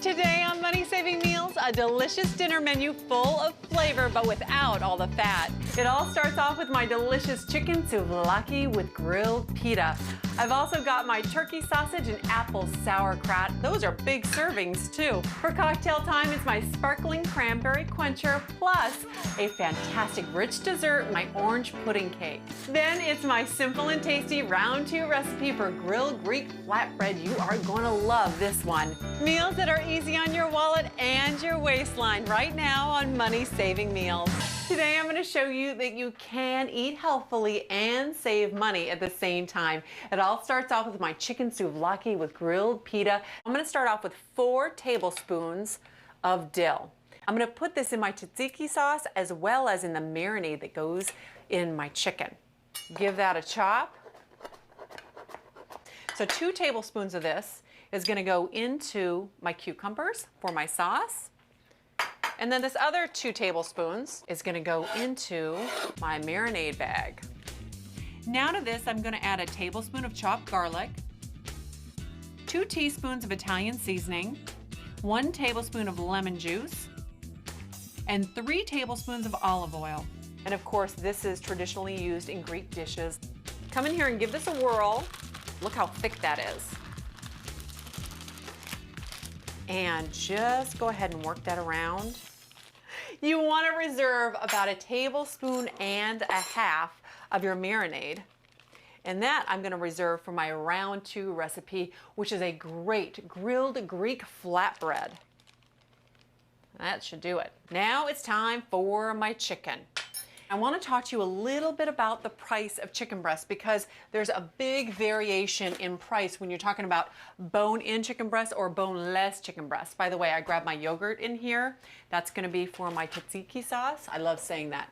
Today on Money Saving Meals, a delicious dinner menu full of flavor but without all the fat. It all starts off with my delicious chicken souvlaki with grilled pita. I've also got my turkey sausage and apple sauerkraut. Those are big servings too. For cocktail time, it's my sparkling cranberry quencher plus a fantastic rich dessert, my orange pudding cake. Then it's my simple and tasty round 2 recipe for grilled Greek flatbread. You are going to love this one. Meals that are easy on your wallet and your waistline right now on Money Saving Meals. Today I'm going to show you that you can eat healthfully and save money at the same time. It all starts off with my chicken souvlaki with grilled pita. I'm going to start off with 4 tablespoons of dill. I'm going to put this in my tzatziki sauce as well as in the marinade that goes in my chicken. Give that a chop. So 2 tablespoons of this is going to go into my cucumbers for my sauce. And then this other 2 tablespoons is going to go into my marinade bag. Now to this, I'm going to add a tablespoon of chopped garlic, 2 teaspoons of Italian seasoning, 1 tablespoon of lemon juice, and 3 tablespoons of olive oil. And of course, this is traditionally used in Greek dishes. Come in here and give this a whirl. Look how thick that is. And just go ahead and work that around. You want to reserve about 1.5 tablespoons of your marinade. And that I'm going to reserve for my round 2 recipe, which is a great grilled Greek flatbread. That should do it. Now it's time for my chicken. I want to talk to you a little bit about the price of chicken breast because there's a big variation in price when you're talking about bone-in chicken breast or boneless chicken breast. By the way, I grabbed my yogurt in here. That's going to be for my tzatziki sauce. I love saying that.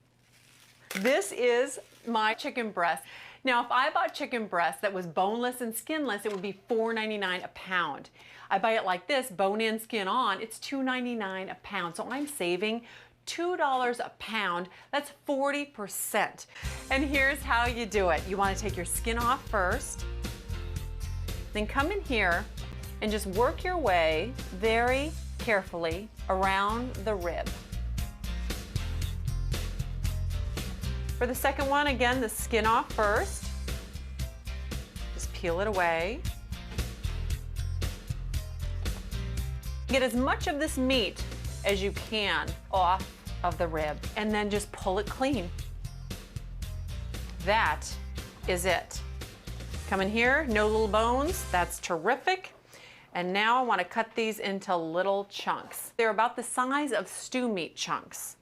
This is my chicken breast. Now, if I bought chicken breast that was boneless and skinless, it would be $4.99 a pound. I buy it like this, bone-in, skin on, it's $2.99 a pound. So I'm saving $2 a pound. That's 40%. And here's how you do it. You want to take your skin off first, then come in here and just work your way very carefully around the rib. For the second one, again, the skin off first. Just peel it away. Get as much of this meat as you can off of the rib, and then just pull it clean. That is it. Come in here, no little bones, that's terrific. And now I want to cut these into little chunks. They're about the size of stew meat chunks.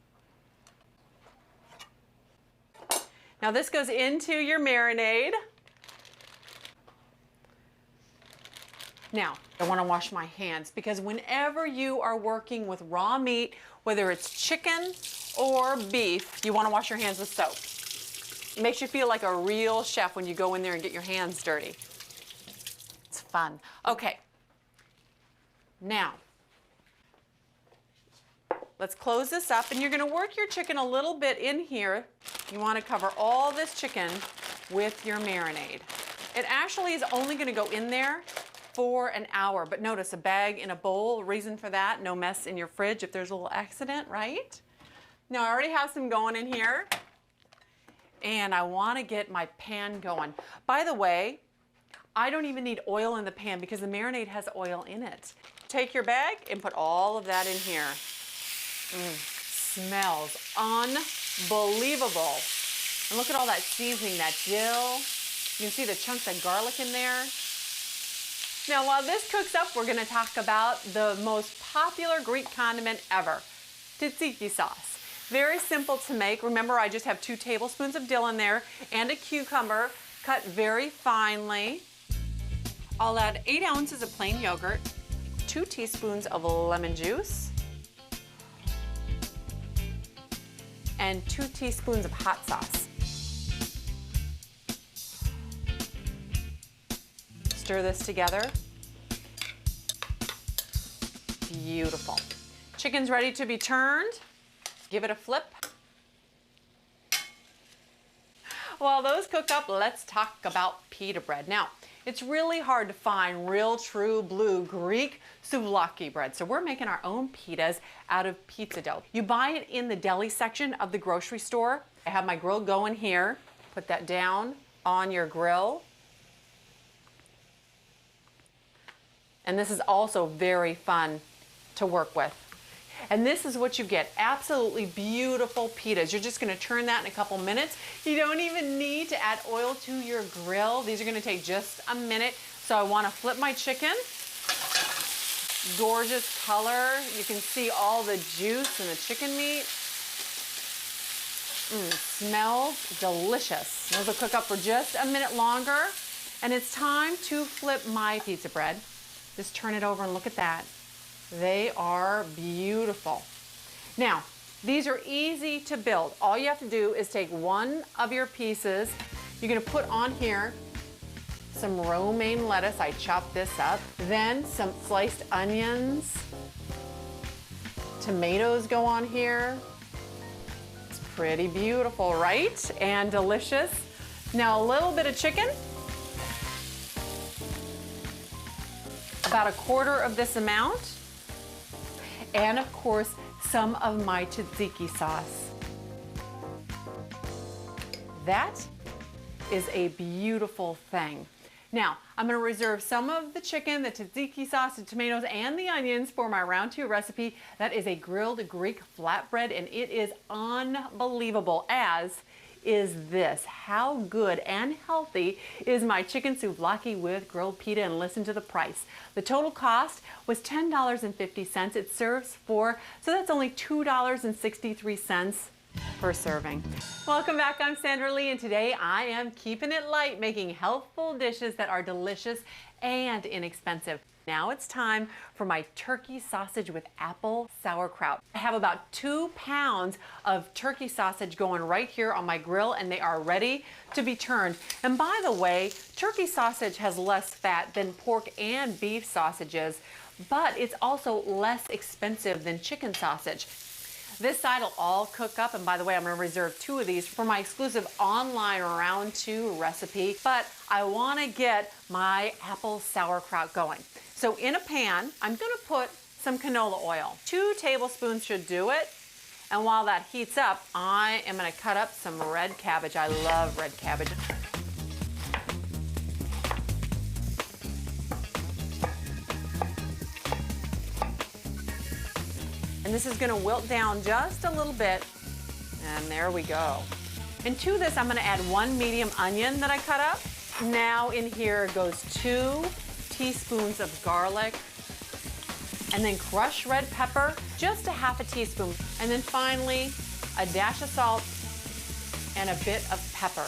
Now this goes into your marinade. Now, I want to wash my hands because whenever you are working with raw meat, whether it's chicken or beef, you want to wash your hands with soap. It makes you feel like a real chef when you go in there and get your hands dirty. It's fun. Okay. Now, let's close this up, and you're going to work your chicken a little bit in here. You want to cover all this chicken with your marinade. It actually is only going to go in there for an hour, but notice a bag in a bowl. Reason for that, no mess in your fridge if there's a little accident, right? Now I already have some going in here, and I want to get my pan going. By the way, I don't even need oil in the pan because the marinade has oil in it. Take your bag and put all of that in here. Smells unbelievable. And look at all that seasoning, that dill. You can see the chunks of garlic in there. Now, while this cooks up, we're going to talk about the most popular Greek condiment ever, tzatziki sauce. Very simple to make. Remember, I just have 2 tablespoons of dill in there and a cucumber cut very finely. I'll add 8 ounces of plain yogurt, 2 teaspoons of lemon juice, and 2 teaspoons of hot sauce. Stir this together. Beautiful. Chicken's ready to be turned. Give it a flip. While those cook up, let's talk about pita bread. Now, It's really hard to find real, true, blue Greek souvlaki bread. So we're making our own pitas out of pizza dough. You buy it in the deli section of the grocery store. I have my grill going here. Put that down on your grill. And this is also very fun to work with. And this is what you get, absolutely beautiful pitas. You're just gonna turn that in a couple minutes. You don't even need to add oil to your grill. These are gonna take just a minute. So I wanna flip my chicken. Gorgeous color. You can see all the juice in the chicken meat. Smells delicious. Those will cook up for just a minute longer. And it's time to flip my pizza bread. Just turn it over and look at that. They are beautiful. Now, these are easy to build. All you have to do is take one of your pieces. You're gonna put on here some romaine lettuce. I chopped this up. Then some sliced onions. Tomatoes go on here. It's pretty beautiful, right? And delicious. Now a little bit of chicken. About a quarter of this amount. And of course, some of my tzatziki sauce. That is a beautiful thing. Now, I'm gonna reserve some of the chicken, the tzatziki sauce, the tomatoes, and the onions for my round 2 recipe. That is a grilled Greek flatbread, and it is unbelievable, as is this. How good and healthy is my chicken souvlaki with grilled pita? And listen to the price. The total cost was $10.50. It serves 4, so that's only $2.63 per serving. Welcome back, I'm Sandra Lee, and today I am keeping it light, making healthful dishes that are delicious and inexpensive. Now it's time for my turkey sausage with apple sauerkraut. I have about 2 pounds of turkey sausage going right here on my grill, and they are ready to be turned. And by the way, turkey sausage has less fat than pork and beef sausages, but it's also less expensive than chicken sausage. This side will all cook up, and by the way, I'm gonna reserve 2 of these for my exclusive online round 2 recipe, but I wanna get my apple sauerkraut going. So in a pan, I'm gonna put some canola oil. 2 tablespoons should do it. And while that heats up, I am gonna cut up some red cabbage. I love red cabbage. And this is gonna wilt down just a little bit, and there we go. And to this, I'm gonna add 1 medium onion that I cut up. Now in here goes 2 teaspoons of garlic, and then crushed red pepper, just a half a teaspoon. And then finally, a dash of salt and a bit of pepper.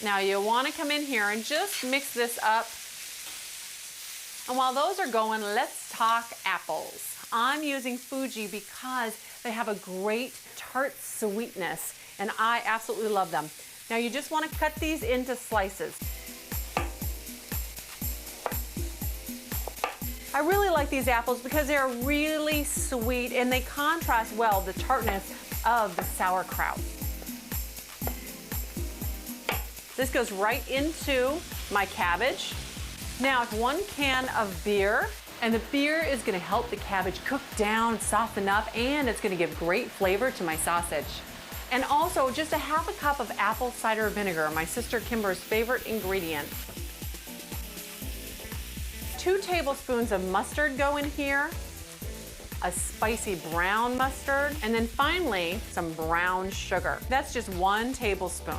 Now you wanna come in here and just mix this up. And while those are going, let's talk apples. I'm using Fuji because they have a great tart sweetness, and I absolutely love them. Now you just want to cut these into slices. I really like these apples because they're really sweet and they contrast well the tartness of the sauerkraut. This goes right into my cabbage. Now it's 1 can of beer. And the beer is gonna help the cabbage cook down, soften up, and it's gonna give great flavor to my sausage. And also just a half a cup of apple cider vinegar, my sister Kimber's favorite ingredient. 2 tablespoons of mustard go in here, a spicy brown mustard, and then finally some brown sugar. That's just 1 tablespoon.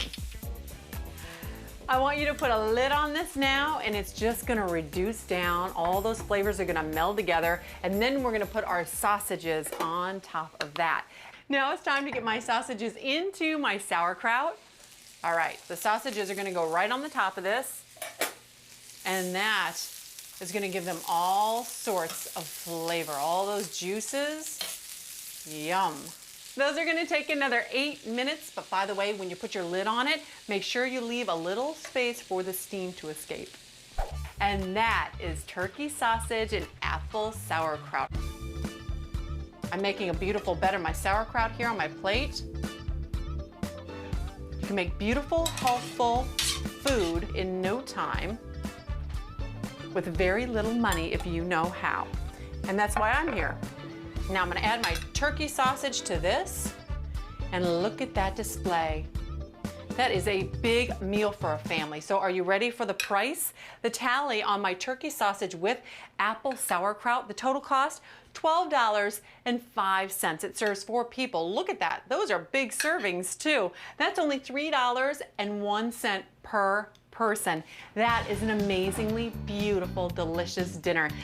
I want you to put a lid on this now, and it's just gonna reduce down. All those flavors are gonna meld together, and then we're gonna put our sausages on top of that. Now it's time to get my sausages into my sauerkraut. All right, the sausages are gonna go right on the top of this, and that is gonna give them all sorts of flavor. All those juices, yum. Those are gonna take another 8 minutes, but by the way, when you put your lid on it, make sure you leave a little space for the steam to escape. And that is turkey sausage and apple sauerkraut. I'm making a beautiful bed of my sauerkraut here on my plate. You can make beautiful, healthful food in no time with very little money if you know how. And that's why I'm here. Now I'm gonna add my turkey sausage to this, and look at that display. That is a big meal for a family. So are you ready for the price? The tally on my turkey sausage with apple sauerkraut, the total cost, $12.05. It serves 4 people. Look at that. Those are big servings too. That's only $3.01 per person. That is an amazingly beautiful, delicious dinner.